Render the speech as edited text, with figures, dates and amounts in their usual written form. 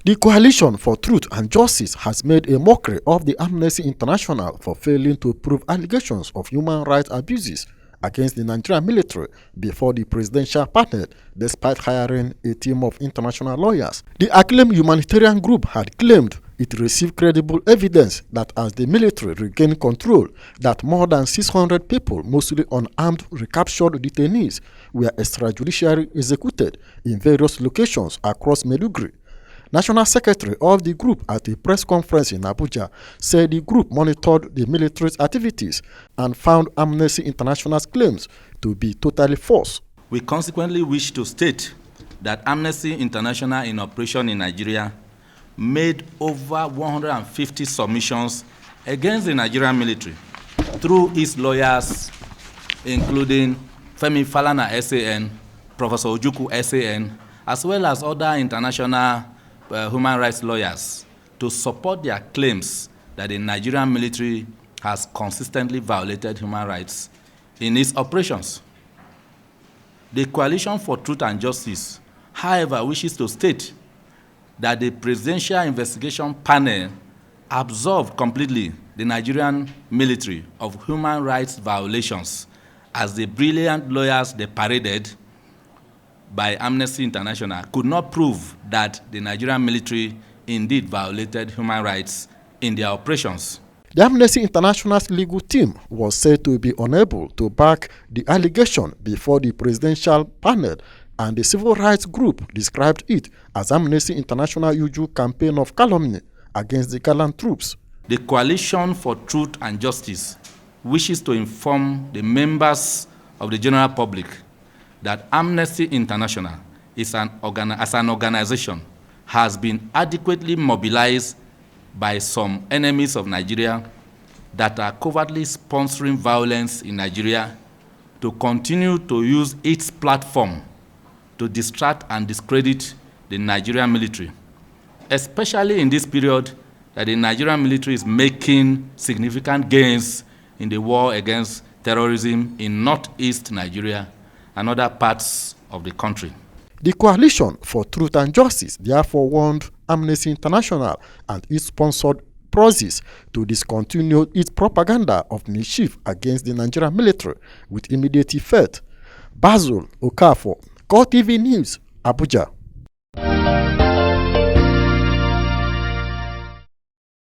The Coalition for Truth and Justice has made a mockery of the Amnesty International for failing to prove allegations of human rights abuses against the Nigerian military before the presidential panel, despite hiring a team of international lawyers. The acclaimed humanitarian group had claimed it received credible evidence that as the military regained control, that more than 600 people, mostly unarmed recaptured detainees, were extrajudicially executed in various locations across Maiduguri. National Secretary of the group at a press conference in Abuja said the group monitored the military's activities and found Amnesty International's claims to be totally false. We consequently wish to state that Amnesty International in operation in Nigeria made over 150 submissions against the Nigerian military through its lawyers, including Femi Falana SAN, Professor Ojukwu SAN, as well as other international human rights lawyers to support their claims that the Nigerian military has consistently violated human rights in its operations. The Coalition for Truth and Justice, however, wishes to state that the Presidential Investigation Panel absolved completely the Nigerian military of human rights violations as the brilliant lawyers they paraded by Amnesty International could not prove that the Nigerian military indeed violated human rights in their operations. The Amnesty International's legal team was said to be unable to back the allegation before the presidential panel, and the civil rights group described it as Amnesty International's usual campaign of calumny against the gallant troops. The Coalition for Truth and Justice wishes to inform the members of the general public that Amnesty International as an organization has been adequately mobilized by some enemies of Nigeria that are covertly sponsoring violence in Nigeria to continue to use its platform to distract and discredit the Nigerian military, especially in this period that the Nigerian military is making significant gains in the war against terrorism in northeast Nigeria and other parts of the country. The Coalition for Truth and Justice therefore warned Amnesty International and its sponsored proxies to discontinue its propaganda of mischief against the Nigerian military with immediate effect. Basil Okafor, Core TV News, Abuja.